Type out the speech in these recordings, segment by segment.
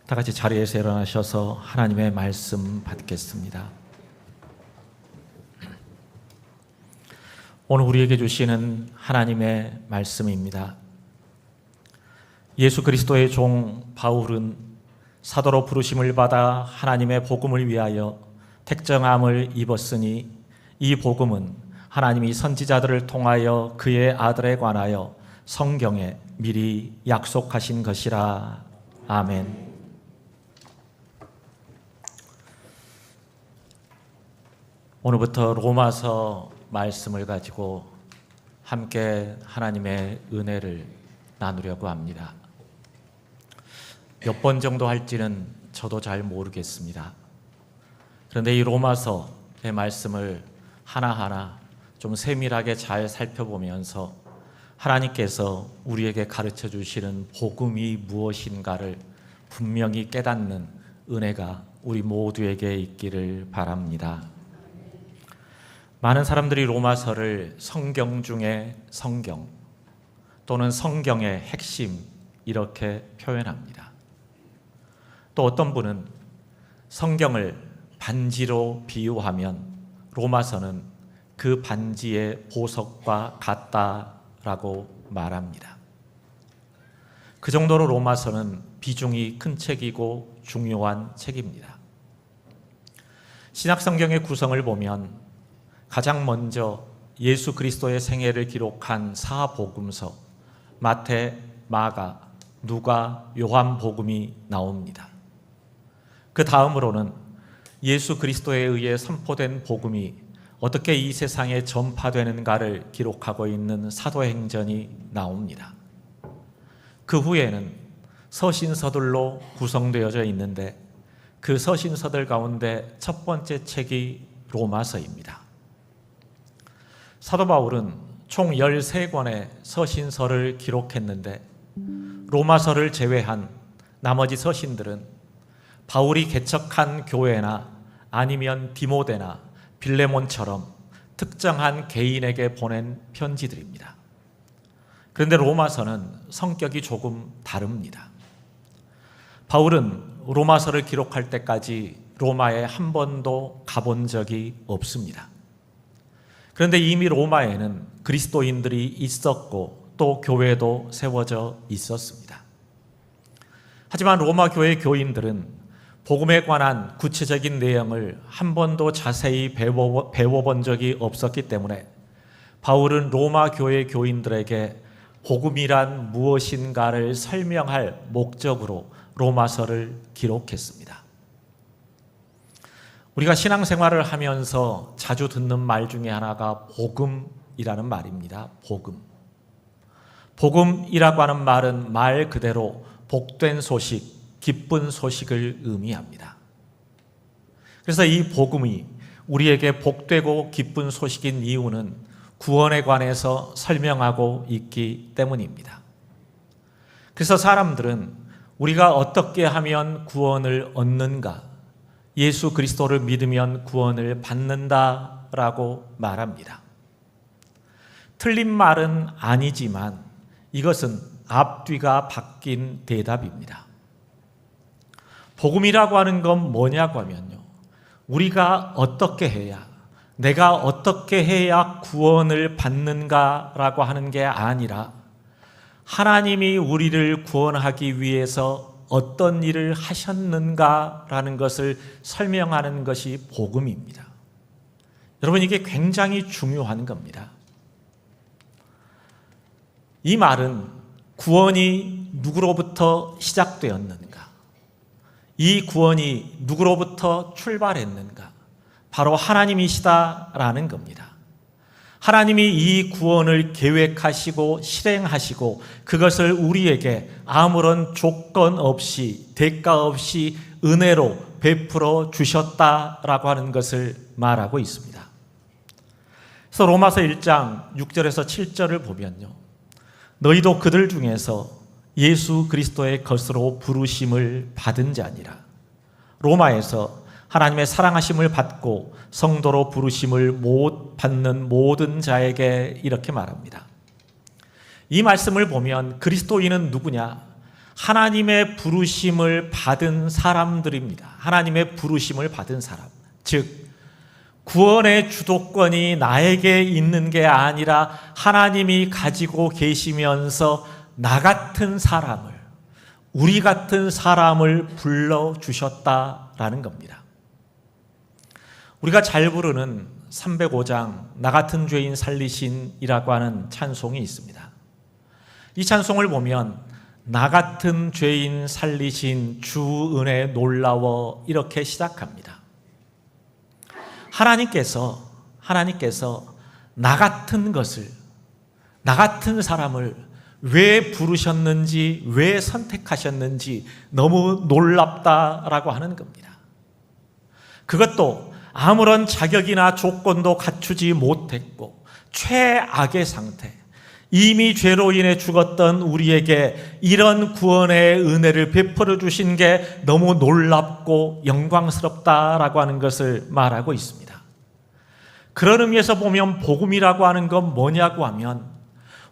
다 같이 자리에서 일어나셔서 하나님의 말씀 받겠습니다. 오늘 우리에게 주시는 하나님의 말씀입니다. 예수 그리스도의 종 바울은 사도로 부르심을 받아 하나님의 복음을 위하여 택정함을 입었으니 이 복음은 하나님이 선지자들을 통하여 그의 아들에 관하여 성경에 미리 약속하신 것이라. 아멘. 오늘부터 로마서 말씀을 가지고 함께 하나님의 은혜를 나누려고 합니다. 몇 번 정도 할지는 저도 잘 모르겠습니다. 그런데 이 로마서의 말씀을 하나하나 좀 세밀하게 잘 살펴보면서 하나님께서 우리에게 가르쳐 주시는 복음이 무엇인가를 분명히 깨닫는 은혜가 우리 모두에게 있기를 바랍니다. 많은 사람들이 로마서를 성경 중에 성경 또는 성경의 핵심 이렇게 표현합니다. 또 어떤 분은 성경을 반지로 비유하면 로마서는 그 반지의 보석과 같다라고 말합니다. 그 정도로 로마서는 비중이 큰 책이고 중요한 책입니다. 신약 성경의 구성을 보면 가장 먼저 예수 그리스도의 생애를 기록한 사복음서 마태, 마가, 누가, 요한복음이 나옵니다. 그 다음으로는 예수 그리스도에 의해 선포된 복음이 어떻게 이 세상에 전파되는가를 기록하고 있는 사도행전이 나옵니다. 그 후에는 서신서들로 구성되어져 있는데 그 서신서들 가운데 첫 번째 책이 로마서입니다. 사도 바울은 총 13권의 서신서를 기록했는데 로마서를 제외한 나머지 서신들은 바울이 개척한 교회나 아니면 디모데나 빌레몬처럼 특정한 개인에게 보낸 편지들입니다. 그런데 로마서는 성격이 조금 다릅니다. 바울은 로마서를 기록할 때까지 로마에 한 번도 가본 적이 없습니다. 그런데 이미 로마에는 그리스도인들이 있었고 또 교회도 세워져 있었습니다. 하지만 로마 교회 교인들은 복음에 관한 구체적인 내용을 한 번도 자세히 배워본 적이 없었기 때문에 바울은 로마 교회 교인들에게 복음이란 무엇인가를 설명할 목적으로 로마서를 기록했습니다. 우리가 신앙생활을 하면서 자주 듣는 말 중에 하나가 복음이라는 말입니다. 복음. 복음이라고 하는 말은 말 그대로 복된 소식, 기쁜 소식을 의미합니다. 그래서 이 복음이 우리에게 복되고 기쁜 소식인 이유는 구원에 관해서 설명하고 있기 때문입니다. 그래서 사람들은 우리가 어떻게 하면 구원을 얻는가, 예수 그리스도를 믿으면 구원을 받는다라고 말합니다. 틀린 말은 아니지만 이것은 앞뒤가 바뀐 대답입니다. 복음이라고 하는 건 뭐냐고 하면요, 우리가 어떻게 해야, 내가 어떻게 해야 구원을 받는가라고 하는 게 아니라 하나님이 우리를 구원하기 위해서 어떤 일을 하셨는가라는 것을 설명하는 것이 복음입니다. 여러분, 이게 굉장히 중요한 겁니다. 이 말은 구원이 누구로부터 시작되었는가, 이 구원이 누구로부터 출발했는가, 바로 하나님이시다라는 겁니다. 하나님이 이 구원을 계획하시고 실행하시고 그것을 우리에게 아무런 조건 없이 대가 없이 은혜로 베풀어 주셨다라고 하는 것을 말하고 있습니다. 그래서 로마서 1장 6절에서 7절을 보면요, 너희도 그들 중에서 예수 그리스도의 것으로 부르심을 받은 자니라. 로마에서 하나님의 사랑하심을 받고 성도로 부르심을 못 받는 모든 자에게 이렇게 말합니다. 이 말씀을 보면 그리스도인은 누구냐? 하나님의 부르심을 받은 사람들입니다. 하나님의 부르심을 받은 사람. 즉, 구원의 주도권이 나에게 있는 게 아니라 하나님이 가지고 계시면서 나 같은 사람을, 우리 같은 사람을 불러주셨다라는 겁니다. 우리가 잘 부르는 305장 나 같은 죄인 살리신이라고 하는 찬송이 있습니다. 이 찬송을 보면 나 같은 죄인 살리신 주 은혜 놀라워 이렇게 시작합니다. 하나님께서 나 같은 것을, 나 같은 사람을 왜 부르셨는지, 왜 선택하셨는지 너무 놀랍다라고 하는 겁니다. 그것도 아무런 자격이나 조건도 갖추지 못했고 최악의 상태, 이미 죄로 인해 죽었던 우리에게 이런 구원의 은혜를 베풀어 주신 게 너무 놀랍고 영광스럽다라고 하는 것을 말하고 있습니다. 그런 의미에서 보면 복음이라고 하는 건 뭐냐고 하면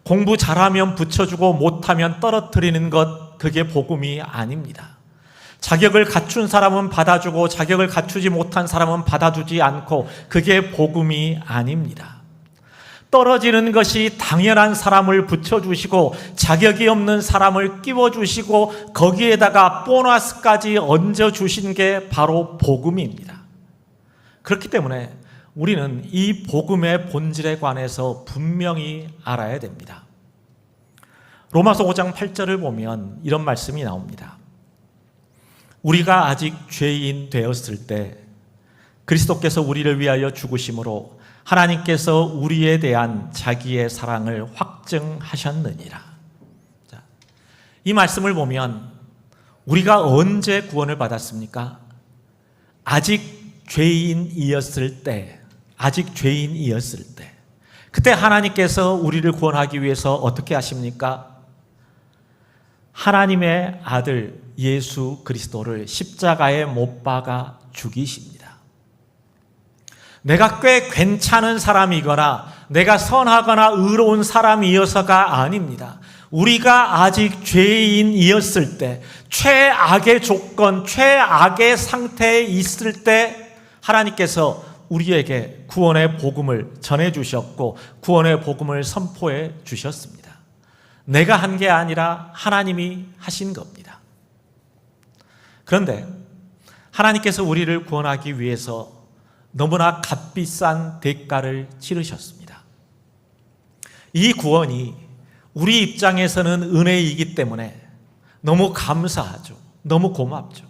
공부 잘하면 붙여주고 못하면 떨어뜨리는 것, 그게 복음이 아닙니다. 자격을 갖춘 사람은 받아주고 자격을 갖추지 못한 사람은 받아주지 않고, 그게 복음이 아닙니다. 떨어지는 것이 당연한 사람을 붙여주시고 자격이 없는 사람을 끼워주시고 거기에다가 보너스까지 얹어주신 게 바로 복음입니다. 그렇기 때문에 우리는 이 복음의 본질에 관해서 분명히 알아야 됩니다. 로마서 5장 8절을 보면 이런 말씀이 나옵니다. 우리가 아직 죄인 되었을 때 그리스도께서 우리를 위하여 죽으심으로 하나님께서 우리에 대한 자기의 사랑을 확증하셨느니라. 자, 이 말씀을 보면 우리가 언제 구원을 받았습니까? 아직 죄인이었을 때, 그때 하나님께서 우리를 구원하기 위해서 어떻게 하십니까? 하나님의 아들 예수 그리스도를 십자가에 못 박아 죽이십니다. 내가 꽤 괜찮은 사람이거나 내가 선하거나 의로운 사람이어서가 아닙니다. 우리가 아직 죄인이었을 때, 최악의 조건, 최악의 상태에 있을 때 하나님께서 우리에게 구원의 복음을 전해주셨고 구원의 복음을 선포해 주셨습니다. 내가 한 게 아니라 하나님이 하신 겁니다. 그런데 하나님께서 우리를 구원하기 위해서 너무나 값비싼 대가를 치르셨습니다. 이 구원이 우리 입장에서는 은혜이기 때문에 너무 감사하죠. 너무 고맙죠.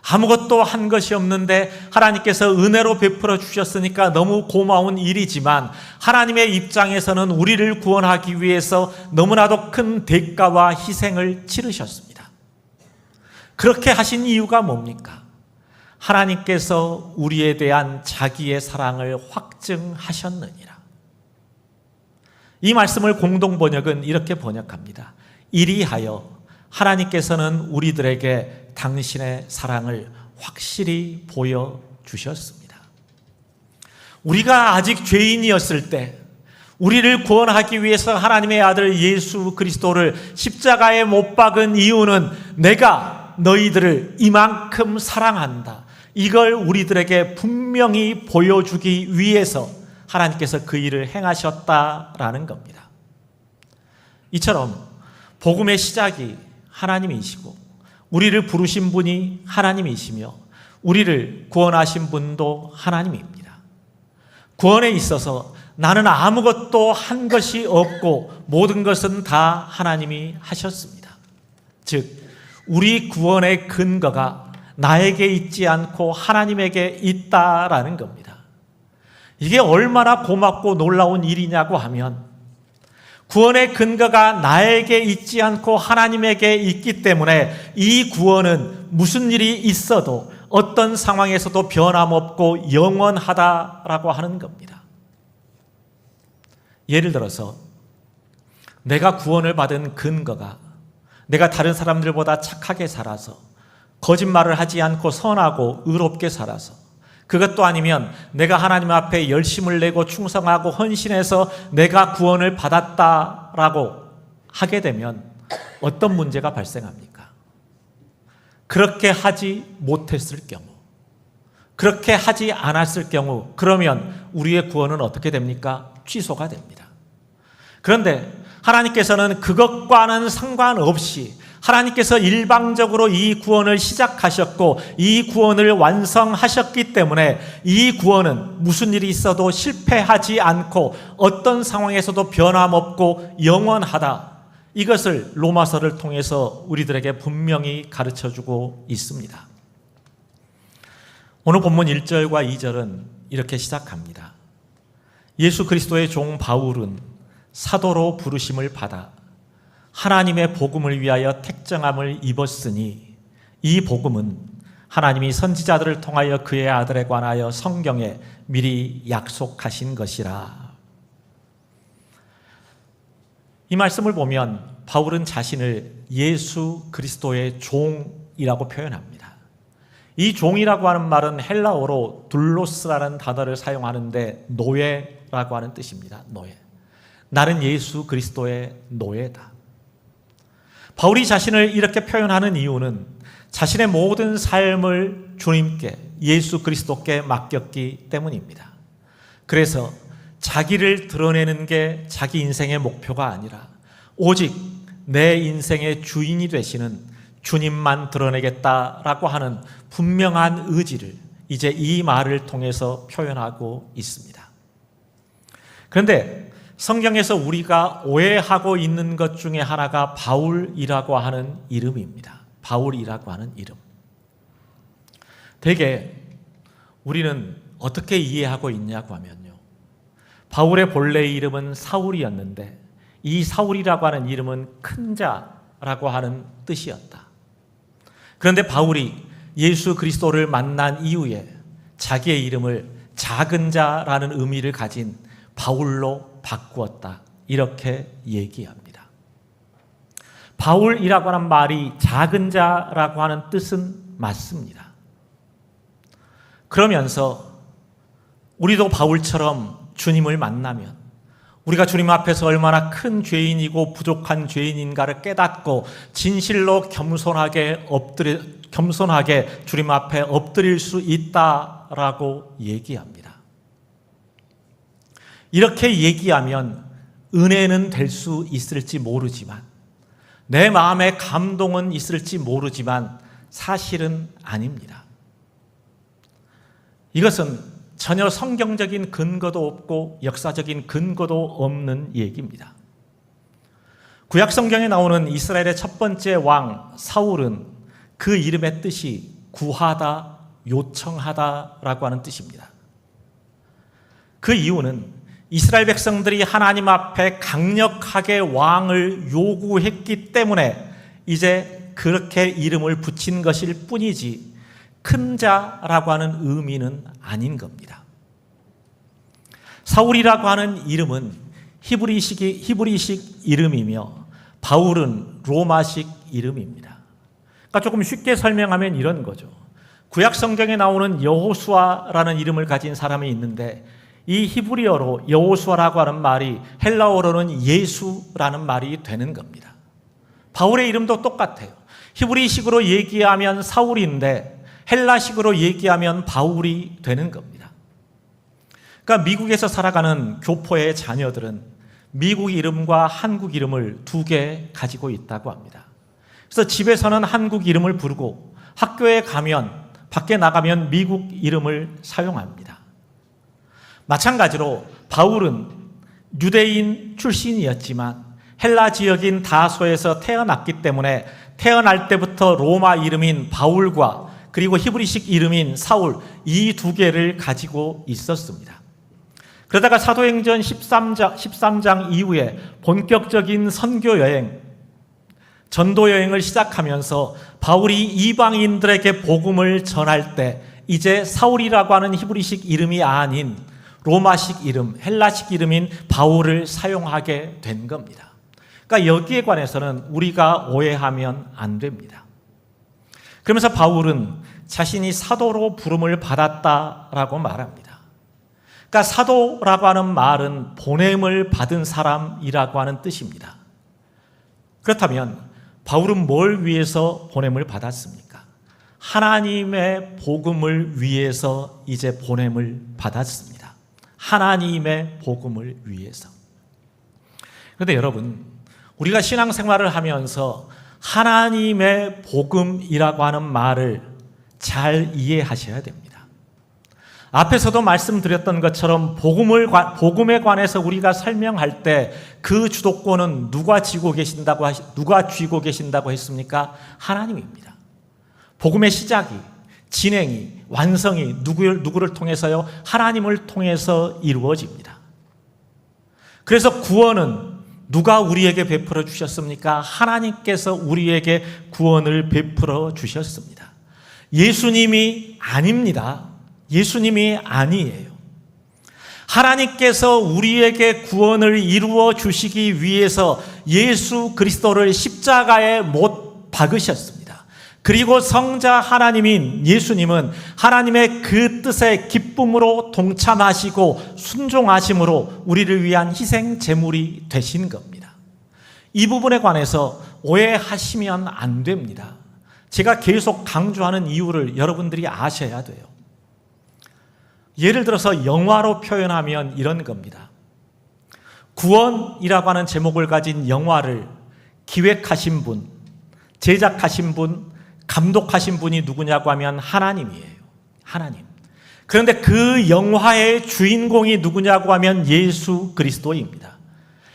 아무것도 한 것이 없는데 하나님께서 은혜로 베풀어 주셨으니까 너무 고마운 일이지만 하나님의 입장에서는 우리를 구원하기 위해서 너무나도 큰 대가와 희생을 치르셨습니다. 그렇게 하신 이유가 뭡니까? 하나님께서 우리에 대한 자기의 사랑을 확증하셨느니라. 이 말씀을 공동번역은 이렇게 번역합니다. 이리하여 하나님께서는 우리들에게 당신의 사랑을 확실히 보여주셨습니다. 우리가 아직 죄인이었을 때 우리를 구원하기 위해서 하나님의 아들 예수 그리스도를 십자가에 못 박은 이유는 내가 너희들을 이만큼 사랑한다, 이걸 우리들에게 분명히 보여주기 위해서 하나님께서 그 일을 행하셨다라는 겁니다. 이처럼 복음의 시작이 하나님이시고 우리를 부르신 분이 하나님이시며 우리를 구원하신 분도 하나님입니다. 구원에 있어서 나는 아무것도 한 것이 없고 모든 것은 다 하나님이 하셨습니다. 즉 우리 구원의 근거가 나에게 있지 않고 하나님에게 있다라는 겁니다. 이게 얼마나 고맙고 놀라운 일이냐고 하면 구원의 근거가 나에게 있지 않고 하나님에게 있기 때문에 이 구원은 무슨 일이 있어도 어떤 상황에서도 변함없고 영원하다라고 하는 겁니다. 예를 들어서 내가 구원을 받은 근거가 내가 다른 사람들보다 착하게 살아서 거짓말을 하지 않고 선하고 의롭게 살아서, 그것도 아니면 내가 하나님 앞에 열심을 내고 충성하고 헌신해서 내가 구원을 받았다라고 하게 되면 어떤 문제가 발생합니까? 그렇게 하지 못했을 경우, 그렇게 하지 않았을 경우, 그러면 우리의 구원은 어떻게 됩니까? 취소가 됩니다. 그런데 하나님께서는 그것과는 상관없이 하나님께서 일방적으로 이 구원을 시작하셨고 이 구원을 완성하셨기 때문에 이 구원은 무슨 일이 있어도 실패하지 않고 어떤 상황에서도 변함없고 영원하다. 이것을 로마서를 통해서 우리들에게 분명히 가르쳐주고 있습니다. 오늘 본문 1절과 2절은 이렇게 시작합니다. 예수 그리스도의 종 바울은 사도로 부르심을 받아 하나님의 복음을 위하여 택정함을 입었으니 이 복음은 하나님이 선지자들을 통하여 그의 아들에 관하여 성경에 미리 약속하신 것이라. 이 말씀을 보면 바울은 자신을 예수 그리스도의 종이라고 표현합니다. 이 종이라고 하는 말은 헬라어로 둘로스라는 단어를 사용하는데 노예라고 하는 뜻입니다. 노예. 나는 예수 그리스도의 노예다. 바울이 자신을 이렇게 표현하는 이유는 자신의 모든 삶을 주님께, 예수 그리스도께 맡겼기 때문입니다. 그래서 자기를 드러내는 게 자기 인생의 목표가 아니라 오직 내 인생의 주인이 되시는 주님만 드러내겠다라고 하는 분명한 의지를 이제 이 말을 통해서 표현하고 있습니다. 그런데 성경에서 우리가 오해하고 있는 것 중에 하나가 바울이라고 하는 이름입니다. 바울이라고 하는 이름. 대개 우리는 어떻게 이해하고 있냐고 하면요, 바울의 본래 이름은 사울이었는데 이 사울이라고 하는 이름은 큰 자라고 하는 뜻이었다. 그런데 바울이 예수 그리스도를 만난 이후에 자기의 이름을 작은 자라는 의미를 가진 바울로 바꾸었다. 이렇게 얘기합니다. 바울이라고 하는 말이 작은 자라고 하는 뜻은 맞습니다. 그러면서 우리도 바울처럼 주님을 만나면 우리가 주님 앞에서 얼마나 큰 죄인이고 부족한 죄인인가를 깨닫고 진실로 겸손하게 주님 앞에 엎드릴 수 있다라고 얘기합니다. 이렇게 얘기하면 은혜는 될 수 있을지 모르지만, 내 마음에 감동은 있을지 모르지만 사실은 아닙니다. 이것은 전혀 성경적인 근거도 없고 역사적인 근거도 없는 얘기입니다. 구약 성경에 나오는 이스라엘의 첫 번째 왕 사울은 그 이름의 뜻이 구하다, 요청하다라고 하는 뜻입니다. 그 이유는 이스라엘 백성들이 하나님 앞에 강력하게 왕을 요구했기 때문에 이제 그렇게 이름을 붙인 것일 뿐이지 큰 자라고 하는 의미는 아닌 겁니다. 사울이라고 하는 이름은 히브리식 이름이며 바울은 로마식 이름입니다. 그러니까 조금 쉽게 설명하면 이런 거죠. 구약 성경에 나오는 여호수아라는 이름을 가진 사람이 있는데 이 히브리어로 여호수아라고 하는 말이 헬라어로는 예수라는 말이 되는 겁니다. 바울의 이름도 똑같아요. 히브리식으로 얘기하면 사울인데 헬라식으로 얘기하면 바울이 되는 겁니다. 그러니까 미국에서 살아가는 교포의 자녀들은 미국 이름과 한국 이름을 두 개 가지고 있다고 합니다. 그래서 집에서는 한국 이름을 부르고 학교에 가면, 밖에 나가면 미국 이름을 사용합니다. 마찬가지로 바울은 유대인 출신이었지만 헬라 지역인 다소에서 태어났기 때문에 태어날 때부터 로마 이름인 바울과 그리고 히브리식 이름인 사울, 이 두 개를 가지고 있었습니다. 그러다가 사도행전 13장 이후에 본격적인 선교 여행, 전도 여행을 시작하면서 바울이 이방인들에게 복음을 전할 때 이제 사울이라고 하는 히브리식 이름이 아닌 로마식 이름, 헬라식 이름인 바울을 사용하게 된 겁니다. 그러니까 여기에 관해서는 우리가 오해하면 안 됩니다. 그러면서 바울은 자신이 사도로 부름을 받았다라고 말합니다. 그러니까 사도라고 하는 말은 보냄을 받은 사람이라고 하는 뜻입니다. 그렇다면 바울은 뭘 위해서 보냄을 받았습니까? 하나님의 복음을 위해서 이제 보냄을 받았습니다. 하나님의 복음을 위해서. 그런데 여러분, 우리가 신앙생활을 하면서 하나님의 복음이라고 하는 말을 잘 이해하셔야 됩니다. 앞에서도 말씀드렸던 것처럼 복음에 관해서 우리가 설명할 때 그 주도권은 누가 쥐고 계신다고 했습니까? 하나님입니다. 복음의 시작이, 진행이, 완성이 누구를 통해서요? 하나님을 통해서 이루어집니다. 그래서 구원은 누가 우리에게 베풀어 주셨습니까? 하나님께서 우리에게 구원을 베풀어 주셨습니다. 예수님이 아닙니다. 예수님이 아니에요. 하나님께서 우리에게 구원을 이루어 주시기 위해서 예수 그리스도를 십자가에 못 박으셨습니다. 그리고 성자 하나님인 예수님은 하나님의 그 뜻에 기쁨으로 동참하시고 순종하심으로 우리를 위한 희생 제물이 되신 겁니다. 이 부분에 관해서 오해하시면 안 됩니다. 제가 계속 강조하는 이유를 여러분들이 아셔야 돼요. 예를 들어서 영화로 표현하면 이런 겁니다. 구원이라고 하는 제목을 가진 영화를 기획하신 분, 제작하신 분, 감독하신 분이 누구냐고 하면 하나님이에요. 하나님. 그런데 그 영화의 주인공이 누구냐고 하면 예수 그리스도입니다.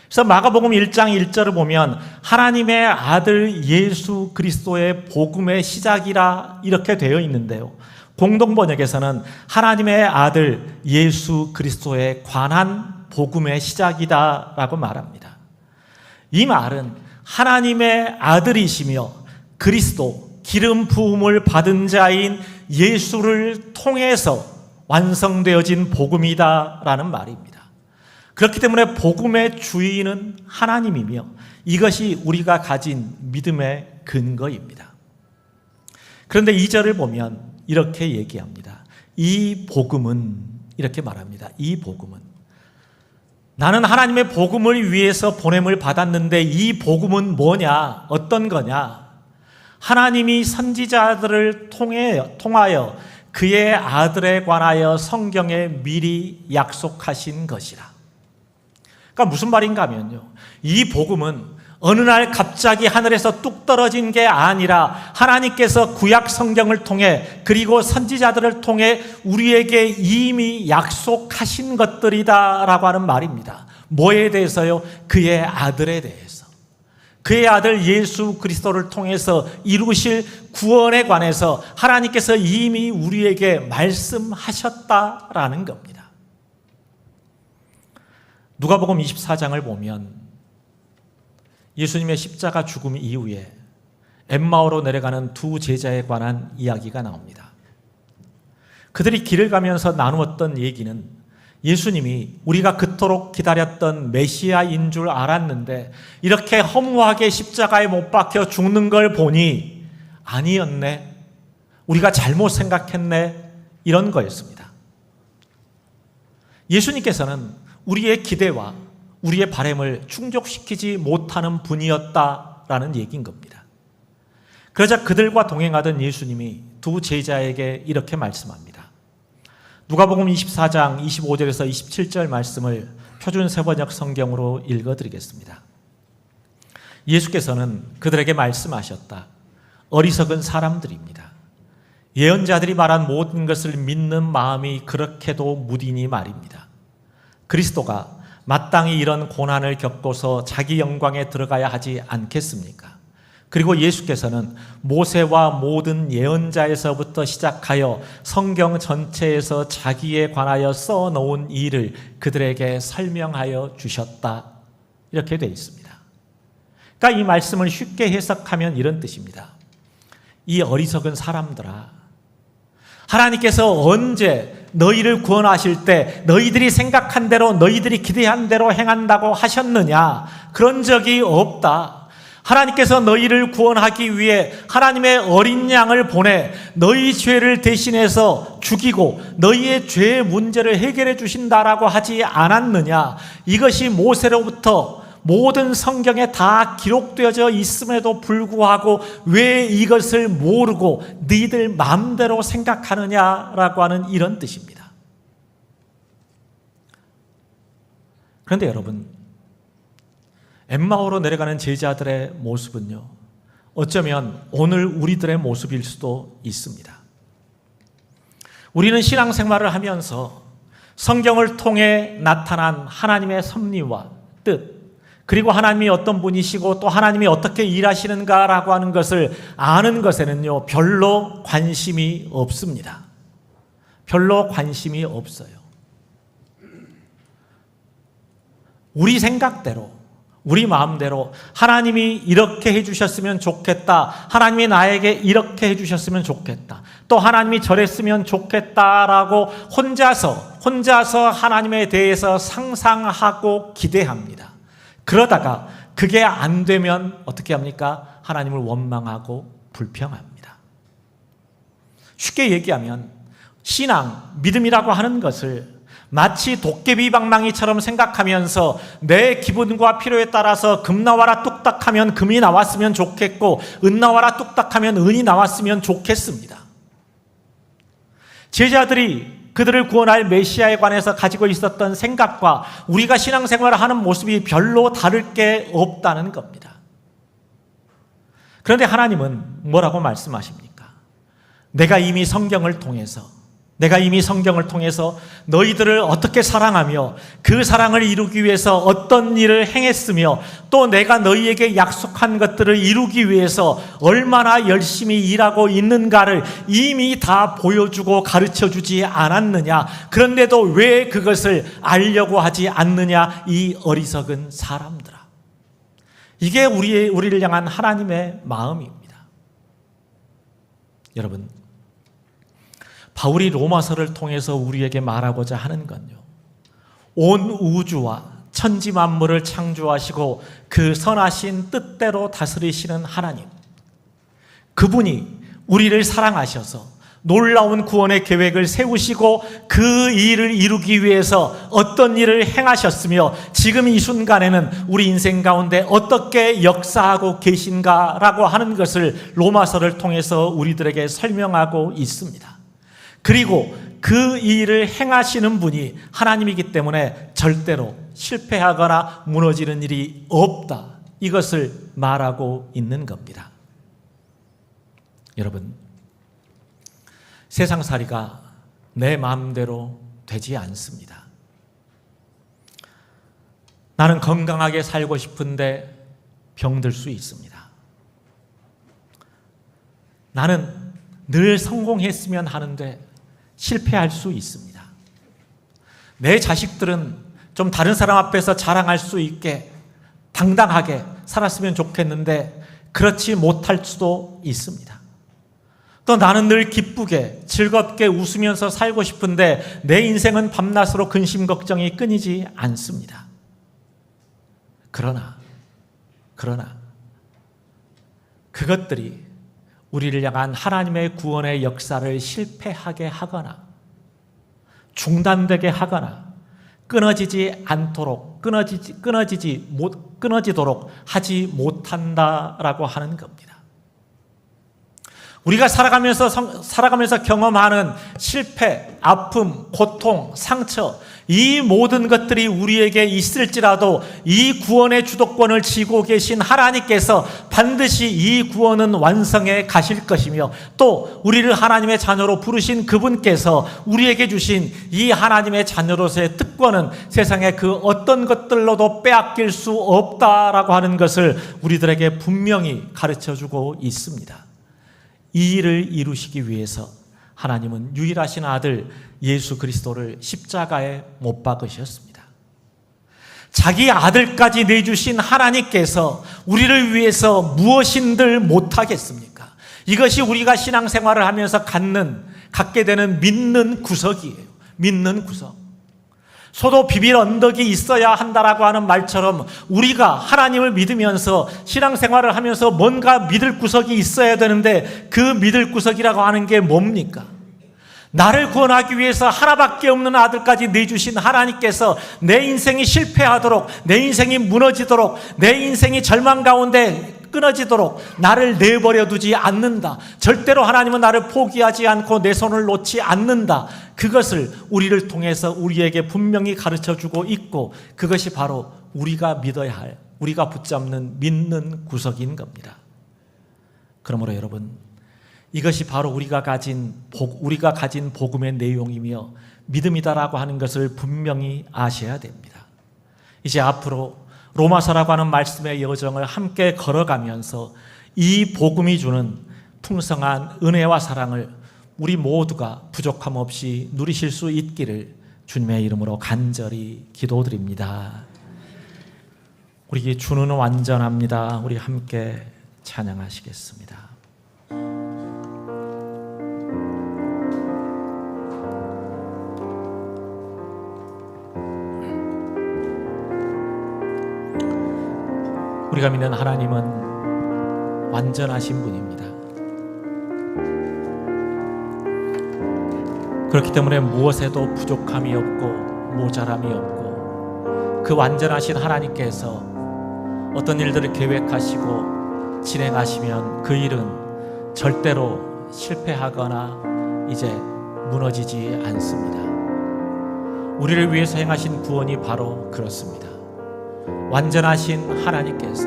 그래서 마가복음 1장 1절을 보면 하나님의 아들 예수 그리스도의 복음의 시작이라 이렇게 되어 있는데요. 공동번역에서는 하나님의 아들 예수 그리스도에 관한 복음의 시작이다라고 말합니다. 이 말은 하나님의 아들이시며 그리스도, 기름 부음을 받은 자인 예수를 통해서 완성되어진 복음이다라는 말입니다. 그렇기 때문에 복음의 주인은 하나님이며 이것이 우리가 가진 믿음의 근거입니다. 그런데 2절을 보면 이렇게 얘기합니다. 이 복음은, 이렇게 말합니다. 이 복음은, 나는 하나님의 복음을 위해서 보냄을 받았는데 이 복음은 뭐냐? 어떤 거냐? 하나님이 선지자들을 통하여 그의 아들에 관하여 성경에 미리 약속하신 것이라. 그러니까 무슨 말인가 하면요, 이 복음은 어느 날 갑자기 하늘에서 뚝 떨어진 게 아니라 하나님께서 구약 성경을 통해 그리고 선지자들을 통해 우리에게 이미 약속하신 것들이다라고 하는 말입니다. 뭐에 대해서요? 그의 아들에 대해서. 그의 아들 예수 그리스도를 통해서 이루실 구원에 관해서 하나님께서 이미 우리에게 말씀하셨다라는 겁니다. 누가복음 24장을 보면 예수님의 십자가 죽음 이후에 엠마오로 내려가는 두 제자에 관한 이야기가 나옵니다. 그들이 길을 가면서 나누었던 얘기는 예수님이 우리가 그토록 기다렸던 메시아인 줄 알았는데 이렇게 허무하게 십자가에 못 박혀 죽는 걸 보니 아니었네, 우리가 잘못 생각했네, 이런 거였습니다. 예수님께서는 우리의 기대와 우리의 바람을 충족시키지 못하는 분이었다라는 얘기인 겁니다. 그러자 그들과 동행하던 예수님이 두 제자에게 이렇게 말씀합니다. 누가복음 24장 25절에서 27절 말씀을 표준 세번역 성경으로 읽어드리겠습니다. 예수께서는 그들에게 말씀하셨다. 어리석은 사람들입니다. 예언자들이 말한 모든 것을 믿는 마음이 그렇게도 무디니 말입니다. 그리스도가 마땅히 이런 고난을 겪고서 자기 영광에 들어가야 하지 않겠습니까? 그리고 예수께서는 모세와 모든 예언자에서부터 시작하여 성경 전체에서 자기에 관하여 써놓은 일을 그들에게 설명하여 주셨다. 이렇게 되어 있습니다. 그러니까 이 말씀을 쉽게 해석하면 이런 뜻입니다. 이 어리석은 사람들아, 하나님께서 언제 너희를 구원하실 때 너희들이 생각한 대로, 너희들이 기대한 대로 행한다고 하셨느냐? 그런 적이 없다. 하나님께서 너희를 구원하기 위해 하나님의 어린 양을 보내 너희 죄를 대신해서 죽이고 너희의 죄의 문제를 해결해 주신다라고 하지 않았느냐? 이것이 모세로부터 모든 성경에 다 기록되어져 있음에도 불구하고 왜 이것을 모르고 너희들 마음대로 생각하느냐라고 하는 이런 뜻입니다. 그런데 여러분, 엠마오로 내려가는 제자들의 모습은요, 어쩌면 오늘 우리들의 모습일 수도 있습니다. 우리는 신앙생활을 하면서 성경을 통해 나타난 하나님의 섭리와 뜻, 그리고 하나님이 어떤 분이시고 또 하나님이 어떻게 일하시는가라고 하는 것을 아는 것에는요, 별로 관심이 없습니다. 별로 관심이 없어요. 우리 생각대로, 우리 마음대로 하나님이 이렇게 해주셨으면 좋겠다, 하나님이 나에게 이렇게 해주셨으면 좋겠다, 또 하나님이 저랬으면 좋겠다라고 혼자서 하나님에 대해서 상상하고 기대합니다. 그러다가 그게 안 되면 어떻게 합니까? 하나님을 원망하고 불평합니다. 쉽게 얘기하면 신앙, 믿음이라고 하는 것을 마치 도깨비 방망이처럼 생각하면서 내 기분과 필요에 따라서 금 나와라 뚝딱 하면 금이 나왔으면 좋겠고 은 나와라 뚝딱 하면 은이 나왔으면 좋겠습니다. 제자들이 그들을 구원할 메시아에 관해서 가지고 있었던 생각과 우리가 신앙생활을 하는 모습이 별로 다를 게 없다는 겁니다. 그런데 하나님은 뭐라고 말씀하십니까? 내가 이미 성경을 통해서 너희들을 어떻게 사랑하며 그 사랑을 이루기 위해서 어떤 일을 행했으며 또 내가 너희에게 약속한 것들을 이루기 위해서 얼마나 열심히 일하고 있는가를 이미 다 보여주고 가르쳐주지 않았느냐. 그런데도 왜 그것을 알려고 하지 않느냐, 이 어리석은 사람들아. 이게 우리를 향한 하나님의 마음입니다. 여러분, 바울이 로마서를 통해서 우리에게 말하고자 하는 건요, 온 우주와 천지 만물을 창조하시고 그 선하신 뜻대로 다스리시는 하나님, 그분이 우리를 사랑하셔서 놀라운 구원의 계획을 세우시고 그 일을 이루기 위해서 어떤 일을 행하셨으며 지금 이 순간에는 우리 인생 가운데 어떻게 역사하고 계신가라고 하는 것을 로마서를 통해서 우리들에게 설명하고 있습니다. 그리고 그 일을 행하시는 분이 하나님이기 때문에 절대로 실패하거나 무너지는 일이 없다, 이것을 말하고 있는 겁니다. 여러분, 세상살이가 내 마음대로 되지 않습니다. 나는 건강하게 살고 싶은데 병들 수 있습니다. 나는 늘 성공했으면 하는데 실패할 수 있습니다. 내 자식들은 좀 다른 사람 앞에서 자랑할 수 있게 당당하게 살았으면 좋겠는데 그렇지 못할 수도 있습니다. 또 나는 늘 기쁘게 즐겁게 웃으면서 살고 싶은데 내 인생은 밤낮으로 근심 걱정이 끊이지 않습니다. 그러나 그것들이 우리를 향한 하나님의 구원의 역사를 실패하게 하거나 중단되게 하거나 끊어지도록 하지 못한다라고 하는 겁니다. 우리가 살아가면서 경험하는 실패, 아픔, 고통, 상처, 이 모든 것들이 우리에게 있을지라도 이 구원의 주도권을 쥐고 계신 하나님께서 반드시 이 구원은 완성해 가실 것이며 또 우리를 하나님의 자녀로 부르신 그분께서 우리에게 주신 이 하나님의 자녀로서의 특권은 세상의 그 어떤 것들로도 빼앗길 수 없다라고 하는 것을 우리들에게 분명히 가르쳐주고 있습니다. 이 일을 이루시기 위해서 하나님은 유일하신 아들 예수 그리스도를 십자가에 못 박으셨습니다. 자기 아들까지 내주신 하나님께서 우리를 위해서 무엇인들 못하겠습니까? 이것이 우리가 신앙생활을 하면서 갖게 되는 믿는 구석이에요. 믿는 구석. 소도 비빌 언덕이 있어야 한다라고 하는 말처럼 우리가 하나님을 믿으면서 신앙생활을 하면서 뭔가 믿을 구석이 있어야 되는데 그 믿을 구석이라고 하는 게 뭡니까? 나를 구원하기 위해서 하나밖에 없는 아들까지 내주신 하나님께서 내 인생이 실패하도록, 내 인생이 무너지도록, 내 인생이 절망 가운데 끊어지도록 나를 내버려 두지 않는다. 절대로 하나님은 나를 포기하지 않고 내 손을 놓지 않는다. 그것을 우리를 통해서 우리에게 분명히 가르쳐주고 있고, 그것이 바로 우리가 믿어야 할, 우리가 붙잡는 믿는 구석인 겁니다. 그러므로 여러분, 이것이 바로 우리가 가진 복음의 내용이며 믿음이다라고 하는 것을 분명히 아셔야 됩니다. 이제 앞으로 로마서라고 하는 말씀의 여정을 함께 걸어가면서 이 복음이 주는 풍성한 은혜와 사랑을 우리 모두가 부족함 없이 누리실 수 있기를 주님의 이름으로 간절히 기도드립니다. 우리 주는 완전합니다. 우리 함께 찬양하시겠습니다. 우리가 믿는 하나님은 완전하신 분입니다. 그렇기 때문에 무엇에도 부족함이 없고 모자람이 없고, 그 완전하신 하나님께서 어떤 일들을 계획하시고 진행하시면 그 일은 절대로 실패하거나 이제 무너지지 않습니다. 우리를 위해서 행하신 구원이 바로 그렇습니다. 완전하신 하나님께서,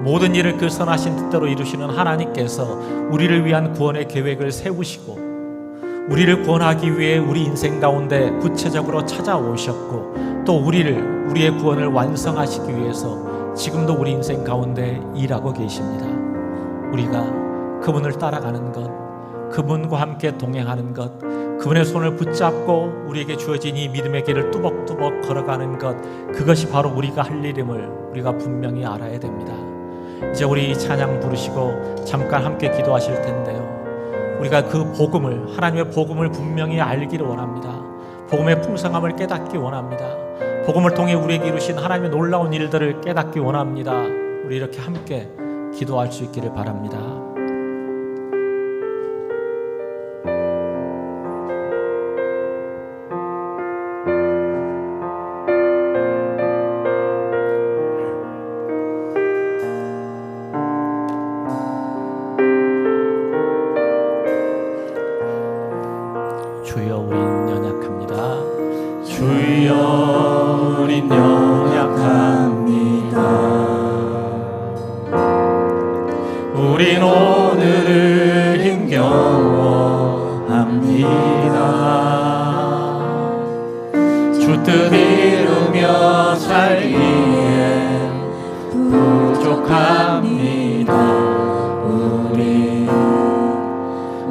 모든 일을 그 선하신 뜻대로 이루시는 하나님께서 우리를 위한 구원의 계획을 세우시고 우리를 구원하기 위해 우리 인생 가운데 구체적으로 찾아오셨고, 또 우리의 구원을 완성하시기 위해서 지금도 우리 인생 가운데 일하고 계십니다. 우리가 그분을 따라가는 것, 그분과 함께 동행하는 것, 그분의 손을 붙잡고 우리에게 주어진 이 믿음의 길을 뚜벅뚜벅 걸어가는 것, 그것이 바로 우리가 할 일임을 우리가 분명히 알아야 됩니다. 이제 우리 찬양 부르시고 잠깐 함께 기도하실 텐데요, 우리가 그 복음을, 하나님의 복음을 분명히 알기를 원합니다. 복음의 풍성함을 깨닫기 원합니다. 복음을 통해 우리에게 이루신 하나님의 놀라운 일들을 깨닫기 원합니다. 우리 이렇게 함께 기도할 수 있기를 바랍니다. 주여, 우린 연약합니다. 주여, 우린 연약합니다. 우린 오늘을 힘겨워합니다. 주 뜻 이루며 살기에 부족합니다.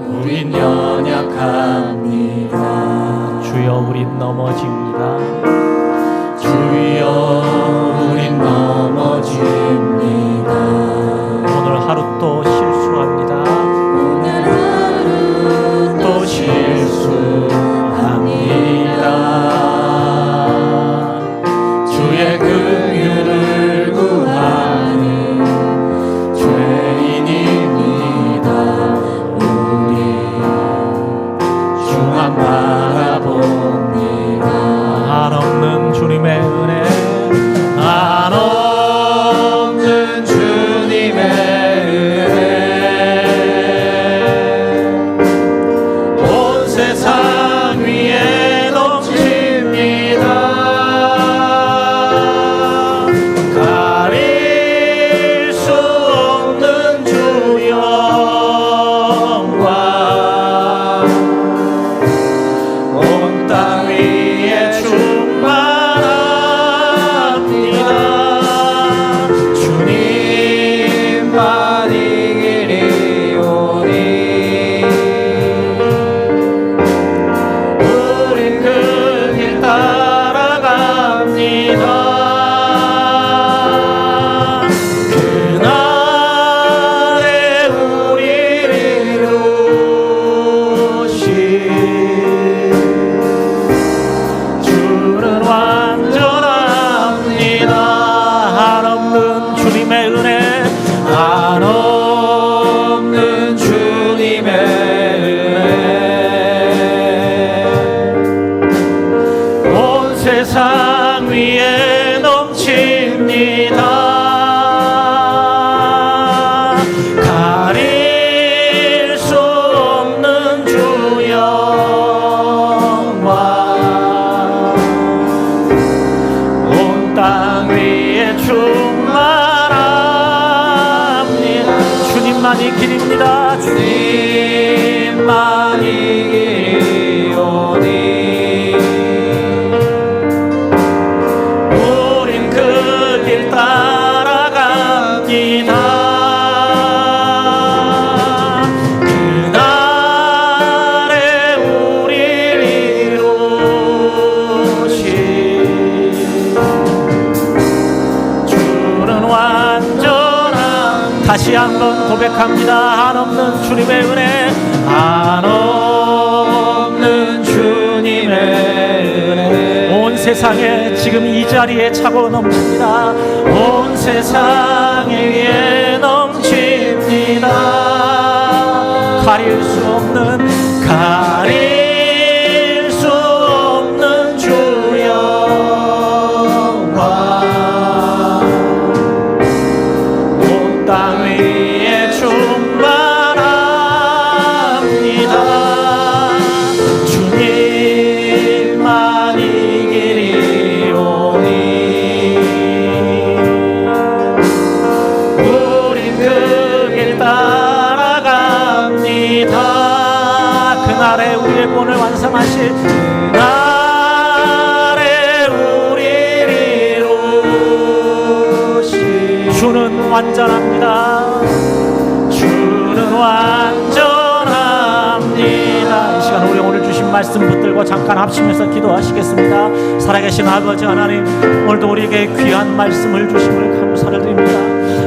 우린 연약합니다. 주여, 우린 넘어집니다. 주여, 우린 넘어집니다. 오늘 하루 또 실수합니다. 오늘 하루 또 실수합니다. 주의 긍휼을 구하는 죄인입니다. 우리 주만 바라봅니다. 한없는 주님의 은혜, 주님만 이기리오니 우린 그 길 따라갑니다. 그날에 우리를 이루신 주는 완전한, 다시 한번 고백합니다. 한없는 주님의 은혜, 한없는 주님의 은혜 온 세상에 지금 이 자리에 차고 넘칩니다. 온 세상에 위에 넘칩니다. 가릴 수 없는 주 영광 온 땅 위에 충만합니다. 주님만 이기리오니 우린 그 길 따라갑니다. 그날에 우리의 구원을 완성하실 그날에 우리를 이루신 주는 완전합니다. 주는 완전합니다. 이 시간 우리 오늘 주신 말씀 붙들고 잠깐 합심해서 기도하시겠습니다. 살아계신 아버지 하나님, 오늘도 우리에게 귀한 말씀을 주심을 감사를 드립니다.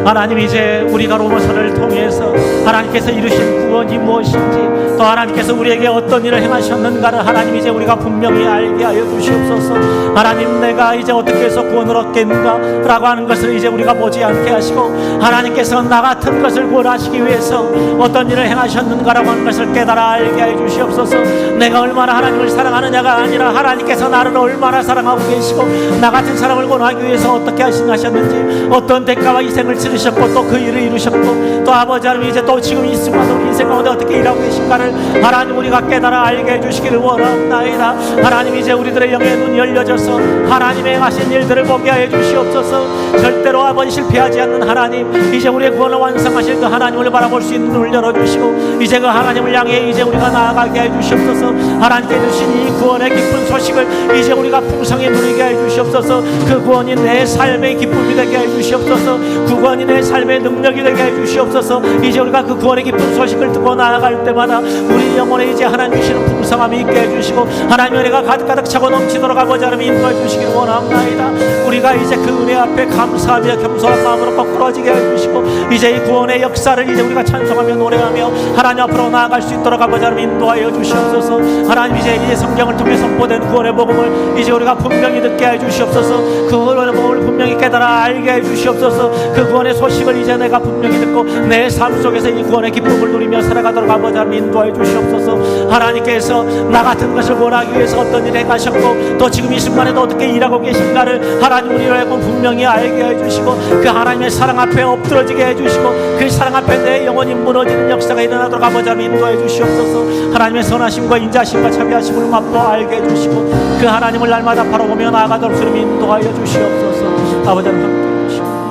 하나님, 이제 우리가 로마서를 통해서 하나님께서 이루신 구원이 무엇인지, 또 하나님께서 우리에게 어떤 일을 행하셨는가를 하나님 이제 우리가 분명히 알게 하여 주시옵소서. 하나님, 내가 이제 어떻게 해서 구원을 얻겠는가 라고 하는 것을 이제 우리가 보지 않게 하시고, 하나님께서 나 같은 것을 구원하시기 위해서 어떤 일을 행하셨는가라고 하는 것을 깨달아 알게 해 주시옵소서. 내가 얼마나 하나님을 사랑하느냐가 아니라 하나님께서 나를 얼마나 사랑하고 계시고 나 같은 사람을 구원하기 위해서 어떻게 하셨는지, 어떤 대가와 희생을 치르셨고 또 그 일을 이루셨고, 또 아버지 하나님 이제 또 지금 이 순간도 우리 인생 가운데 어떻게 일하고 계신가를 하나님 우리가 깨달아 알게 해주시기를 원하옵나이다. 하나님, 이제 우리들의 영의 눈이 열려져서 하나님의 행하신 일들을 보게 하여 주시옵소서. 절대로 아버지 실패하지 않는 하나님, 이제 우리의 구원을 완성하실 그 하나님을 바라볼 수 있는 눈을 열어주시고 이제 그 하나님을 향해 이제 우리가 나아가게 해 주시옵소서. 하나님께 주신 이 구원의 기쁜 소식을 이제 우리가 풍성히 누리게 해 주시옵소서. 그 구원이 내 삶의 기쁨이 되게 해 주시옵소서. 그 구원이 내 삶의 능력이 되게 해 주시옵소서. 이제 우리가 그 구원의 기쁜 소식을 듣고 나아갈 때마다 우리 영혼에 이제 하나님 주시는 풍성함이 있게 해주시고 하나님의 은혜가 가득가득 차고 넘치도록 아버지 하나님 인도해 주시기를 원합니다. 우리가 이제 그 은혜 앞에 감사하며 겸손한 마음으로 거꾸러지게 해주시고 이제 이 구원의 역사를 이제 우리가 찬송하며 노래하며 하나님 앞으로 나아갈 수 있도록 아버지 하나님 인도하여 주시옵소서. 하나님, 이제 성경을 통해 선포된 구원의 복음을 이제 우리가 분명히 듣게 해 주시옵소서. 그 구원의 복음을 분명히 깨달아 알게 해 주시옵소서. 그 구원의 소식을 이제 내가 분명히 듣고 내 삶 속에서 이 구원의 기쁨을 누리며 살아가도록 아버지 하나님 인도해 주시옵소서. 하나님께서 나 같은 것을 원하기 위해서 어떤 일을 행하셨고 또 지금 이 순간에도 어떻게 일하고 계신가를 하나님 우리로 하여금 분명히 알게 해주시고 그 하나님의 사랑 앞에 엎드러지게 해주시고 그 사랑 앞에 내 영혼이 무너지는 역사가 일어나도록 아버지 하나님 인도해 주시옵소서. 하나님의 선하심과 인자하심과 자비하심을 맛보아 알게 해주시고 그 하나님을 날마다 바라보며 나아가도록 주님 인도하여 주시옵소서. 아버지 하나님 함께 해주시옵소서.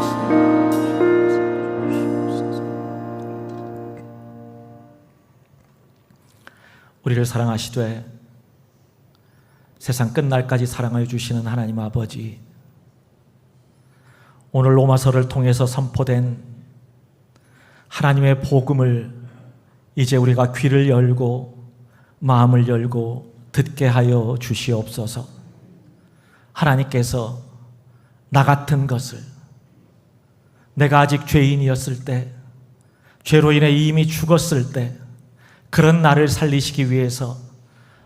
우리를 사랑하시되 세상 끝날까지 사랑하여 주시는 하나님 아버지, 오늘 로마서를 통해서 선포된 하나님의 복음을 이제 우리가 귀를 열고 마음을 열고 듣게 하여 주시옵소서. 하나님께서 나 같은 것을, 내가 아직 죄인이었을 때, 죄로 인해 이미 죽었을 때 그런 나를 살리시기 위해서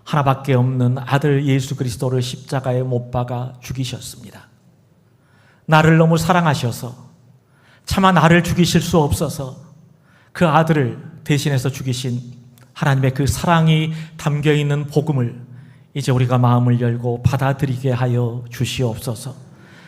하나밖에 없는 아들 예수 그리스도를 십자가에 못 박아 죽이셨습니다. 나를 너무 사랑하셔서 차마 나를 죽이실 수 없어서 그 아들을 대신해서 죽이신 하나님의 그 사랑이 담겨있는 복음을 이제 우리가 마음을 열고 받아들이게 하여 주시옵소서.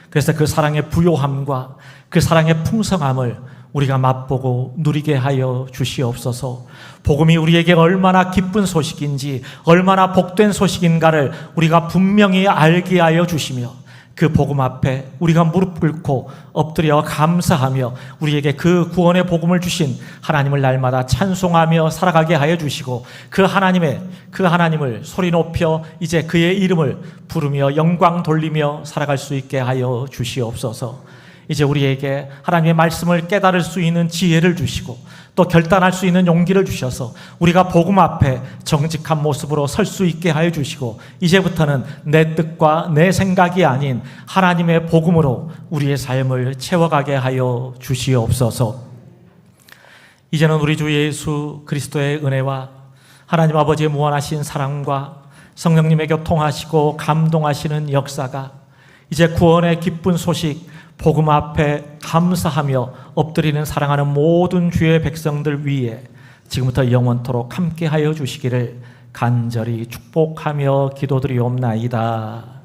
그래서 그 사랑의 부요함과 그 사랑의 풍성함을 우리가 맛보고 누리게 하여 주시옵소서. 복음이 우리에게 얼마나 기쁜 소식인지, 얼마나 복된 소식인가를 우리가 분명히 알게 하여 주시며 그 복음 앞에 우리가 무릎 꿇고 엎드려 감사하며 우리에게 그 구원의 복음을 주신 하나님을 날마다 찬송하며 살아가게 하여 주시고 그 하나님을 소리 높여 이제 그의 이름을 부르며 영광 돌리며 살아갈 수 있게 하여 주시옵소서. 이제 우리에게 하나님의 말씀을 깨달을 수 있는 지혜를 주시고 또 결단할 수 있는 용기를 주셔서 우리가 복음 앞에 정직한 모습으로 설 수 있게 하여 주시고 이제부터는 내 뜻과 내 생각이 아닌 하나님의 복음으로 우리의 삶을 채워가게 하여 주시옵소서. 이제는 우리 주 예수 그리스도의 은혜와 하나님 아버지의 무한하신 사랑과 성령님의 교통하시고 감동하시는 역사가 이제 구원의 기쁜 소식 복음 앞에 감사하며 엎드리는 사랑하는 모든 주의 백성들 위에 지금부터 영원토록 함께하여 주시기를 간절히 축복하며 기도드리옵나이다.